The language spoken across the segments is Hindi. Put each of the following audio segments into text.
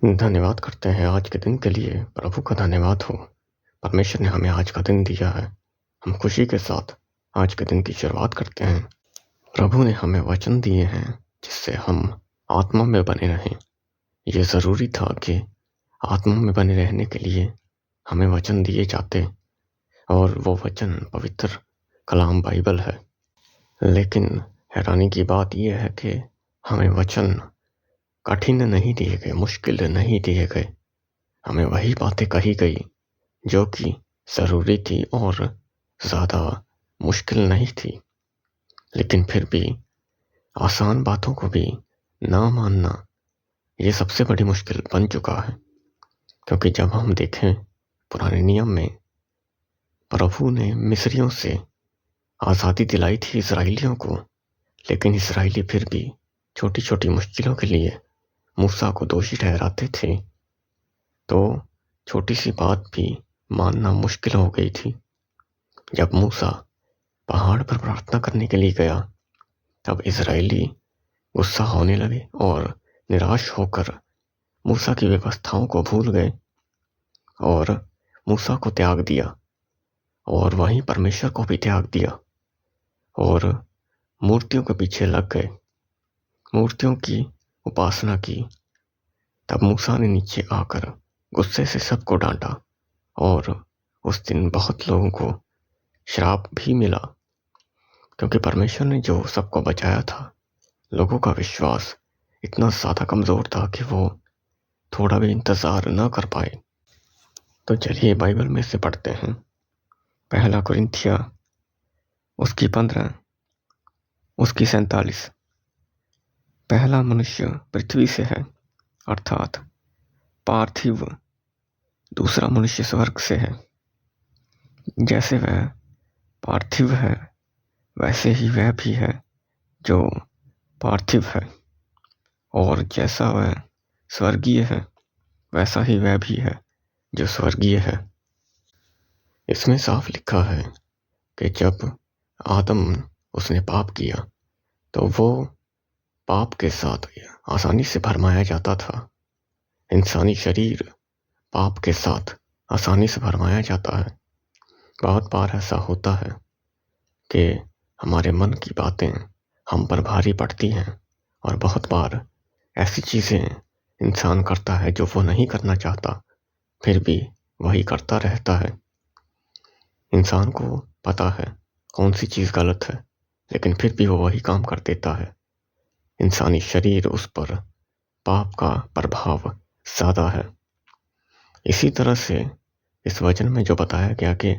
धन्यवाद करते हैं आज के दिन के लिए। प्रभु का धन्यवाद हो। परमेश्वर ने हमें आज का दिन दिया है। हम खुशी के साथ आज के दिन की शुरुआत करते हैं। प्रभु ने हमें वचन दिए हैं जिससे हम आत्मा में बने रहें। ये ज़रूरी था कि आत्मा में बने रहने के लिए हमें वचन दिए जाते, और वो वचन पवित्र कलाम बाइबल है। लेकिन हैरानी की बात यह है कि हमें वचन कठिन नहीं दिए गए, मुश्किल नहीं दिए गए। हमें वही बातें कही गई जो कि ज़रूरी थी और ज़्यादा मुश्किल नहीं थी। लेकिन फिर भी आसान बातों को भी ना मानना, ये सबसे बड़ी मुश्किल बन चुका है। क्योंकि जब हम देखें पुराने नियम में, प्रभु ने मिस्रियों से आज़ादी दिलाई थी इस्राएलियों को, लेकिन इस्राएली फिर भी छोटी छोटी मुश्किलों के लिए मूसा को दोषी ठहराते थे। तो छोटी सी बात भी मानना मुश्किल हो गई थी। जब मूसा पहाड़ पर प्रार्थना करने के लिए गया, तब इजरायली गुस्सा होने लगे और निराश होकर मूसा की व्यवस्थाओं को भूल गए और मूसा को त्याग दिया, और वहीं परमेश्वर को भी त्याग दिया और मूर्तियों के पीछे लग गए, मूर्तियों की उपासना की। तब मूसा ने नीचे आकर गुस्से से सबको डांटा, और उस दिन बहुत लोगों को श्राप भी मिला, क्योंकि परमेश्वर ने जो सबको बचाया था, लोगों का विश्वास इतना ज़्यादा कमज़ोर था कि वो थोड़ा भी इंतज़ार न कर पाए। तो चलिए बाइबल में से पढ़ते हैं। पहला कुरिन्थिया उसकी 15 उसकी 47। पहला मनुष्य पृथ्वी से है, अर्थात पार्थिव। दूसरा मनुष्य स्वर्ग से है। जैसे वह पार्थिव है, वैसे ही वह भी है जो पार्थिव है, और जैसा वह स्वर्गीय है, वैसा ही वह भी है जो स्वर्गीय है। इसमें साफ लिखा है कि जब आदम उसने पाप किया, तो वो पाप के साथ आसानी से भरमाया जाता था। इंसानी शरीर पाप के साथ आसानी से भरमाया जाता है। बहुत बार ऐसा होता है कि हमारे मन की बातें हम पर भारी पड़ती हैं, और बहुत बार ऐसी चीज़ें इंसान करता है जो वो नहीं करना चाहता, फिर भी वही करता रहता है। इंसान को पता है कौन सी चीज़ गलत है, लेकिन फिर भी वो वही काम कर देता है। इंसानी शरीर, उस पर पाप का प्रभाव ज़्यादा है। इसी तरह से इस वचन में जो बताया गया कि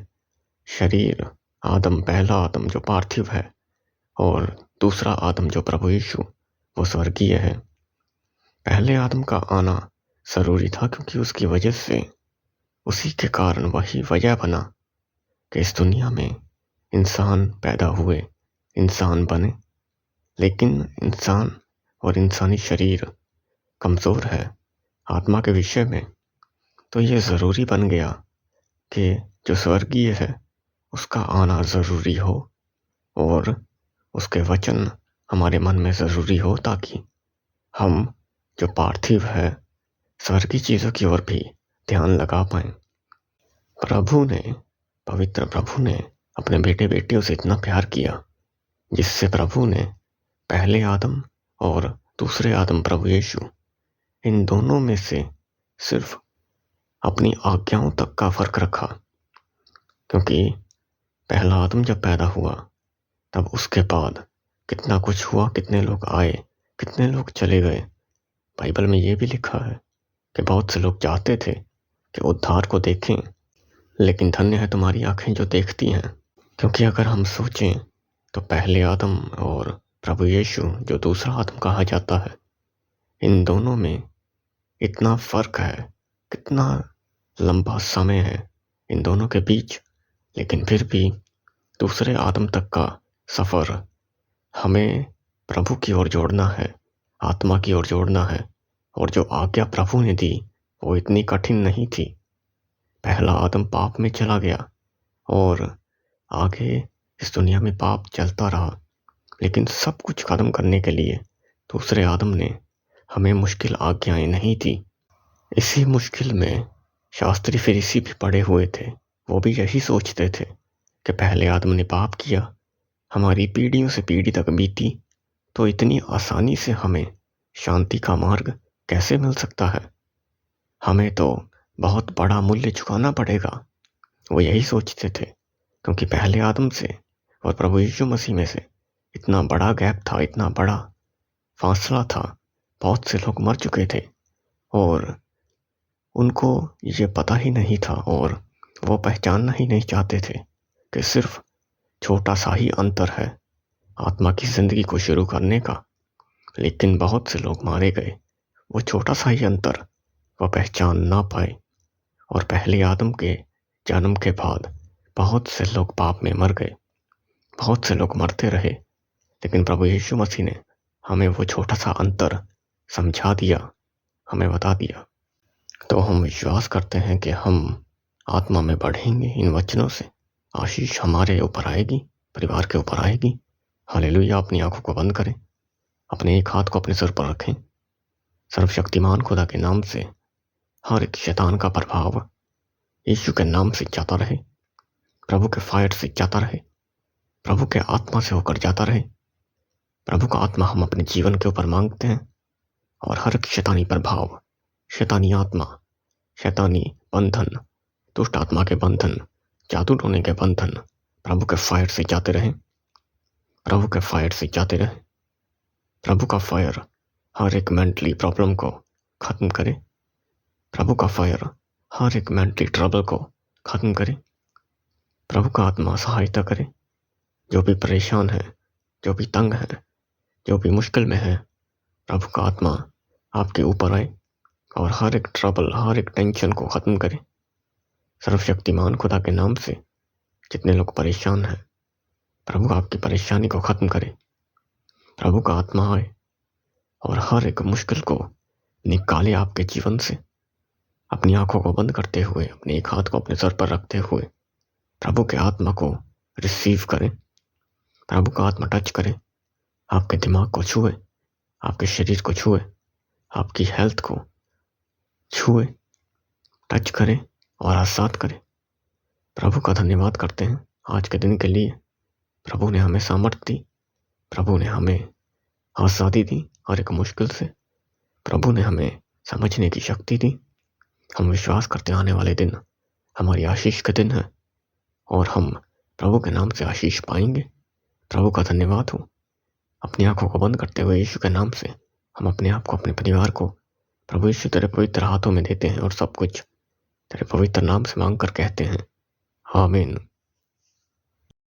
शरीर आदम, पहला आदम जो पार्थिव है, और दूसरा आदम जो प्रभु यीशु वो स्वर्गीय है। पहले आदम का आना ज़रूरी था, क्योंकि उसकी वजह से, उसी के कारण वही वजह बना कि इस दुनिया में इंसान पैदा हुए, इंसान बने। लेकिन इंसान और इंसानी शरीर कमज़ोर है आत्मा के विषय में, तो ये ज़रूरी बन गया कि जो स्वर्गीय है उसका आना ज़रूरी हो, और उसके वचन हमारे मन में ज़रूरी हो, ताकि हम जो पार्थिव है स्वर्गीय चीज़ों की ओर भी ध्यान लगा पाएं। पवित्र प्रभु ने अपने बेटे बेटियों से इतना प्यार किया, जिससे प्रभु ने पहले आदम और दूसरे आदम प्रभु यीशु, इन दोनों में से सिर्फ अपनी आज्ञाओं तक का फर्क रखा। क्योंकि पहला आदम जब पैदा हुआ, तब उसके बाद कितना कुछ हुआ, कितने लोग आए, कितने लोग चले गए। बाइबल में ये भी लिखा है कि बहुत से लोग चाहते थे कि उद्धार को देखें, लेकिन धन्य है तुम्हारी आंखें जो देखती हैं। क्योंकि अगर हम सोचें तो पहले आदम और प्रभु यीशु जो दूसरा आदम कहा जाता है, इन दोनों में इतना फ़र्क है, कितना लंबा समय है इन दोनों के बीच। लेकिन फिर भी दूसरे आदम तक का सफ़र हमें प्रभु की ओर जोड़ना है, आत्मा की ओर जोड़ना है। और जो आज्ञा प्रभु ने दी वो इतनी कठिन नहीं थी। पहला आदम पाप में चला गया, और आगे इस दुनिया में पाप चलता रहा। लेकिन सब कुछ खत्म करने के लिए दूसरे आदम ने हमें मुश्किल आज्ञाएं नहीं दी। इसी मुश्किल में शास्त्री फरीसी भी पड़े हुए थे। वो भी यही सोचते थे कि पहले आदम ने पाप किया, हमारी पीढ़ियों से पीढ़ी तक बीती, तो इतनी आसानी से हमें शांति का मार्ग कैसे मिल सकता है? हमें तो बहुत बड़ा मूल्य चुकाना पड़ेगा। वो यही सोचते थे, क्योंकि पहले आदम से और प्रभु यीशु मसीह में से इतना बड़ा गैप था, इतना बड़ा फासला था। बहुत से लोग मर चुके थे और उनको ये पता ही नहीं था और वो पहचानना ही नहीं चाहते थे कि सिर्फ छोटा सा ही अंतर है आत्मा की जिंदगी को शुरू करने का। लेकिन बहुत से लोग मारे गए, वो छोटा सा ही अंतर वो पहचान ना पाए और पहले आदम के जन्म के बाद बहुत से लोग पाप में मर गए, बहुत से लोग मरते रहे। लेकिन प्रभु यीशु मसीह ने हमें वो छोटा सा अंतर समझा दिया, हमें बता दिया। तो हम विश्वास करते हैं कि हम आत्मा में बढ़ेंगे इन वचनों से। आशीष हमारे ऊपर आएगी, परिवार के ऊपर आएगी। हालेलुया। अपनी आंखों को बंद करें, अपने एक हाथ को अपने सिर पर रखें। सर्वशक्तिमान खुदा के नाम से हर एक शैतान का प्रभाव यीशु के नाम से जाता रहे, प्रभु के फायर से जाता रहे, प्रभु के आत्मा से होकर जाता रहे। प्रभु का आत्मा हम अपने जीवन के ऊपर मांगते हैं और हर एक शैतानी प्रभाव, शैतानी आत्मा, शैतानी बंधन, दुष्ट आत्मा के बंधन, जादू टोने के बंधन प्रभु के फायर से जाते रहें, प्रभु के फायर से जाते रहें। प्रभु का फायर हर एक मेंटली प्रॉब्लम को खत्म करे, प्रभु का फायर हर एक मेंटली ट्रबल को खत्म करे। प्रभु का आत्मा सहायता करे। जो भी परेशान है, जो भी तंग है, जो भी मुश्किल में है, प्रभु का आत्मा आपके ऊपर आए और हर एक ट्रबल, हर एक टेंशन को खत्म करे। सर्वशक्तिमान खुदा के नाम से जितने लोग परेशान हैं, प्रभु आपकी परेशानी को खत्म करे। प्रभु का आत्मा आए और हर एक मुश्किल को निकाले आपके जीवन से। अपनी आंखों को बंद करते हुए, अपने एक हाथ को अपने सर पर रखते हुए प्रभु के आत्मा को रिसीव करें। प्रभु का आत्मा टच करे, आपके दिमाग को छुए, आपके शरीर को छुए, आपकी हेल्थ को छुए, टच करे और आजाद करे। प्रभु का धन्यवाद करते हैं आज के दिन के लिए। प्रभु ने हमें सामर्थ दी, प्रभु ने हमें आज़ादी दी हर एक मुश्किल से, प्रभु ने हमें समझने की शक्ति दी। हम विश्वास करते आने वाले दिन हमारी आशीष के दिन है और हम प्रभु के नाम से आशीष पाएंगे। प्रभु का धन्यवाद हो। अपनी आंखों को बंद करते हुए यीशु के नाम से हम अपने आप को, अपने परिवार को प्रभु यीशु तेरे पवित्र हाथों में देते हैं और सब कुछ तेरे पवित्र नाम से मांग कर कहते हैं, आमीन।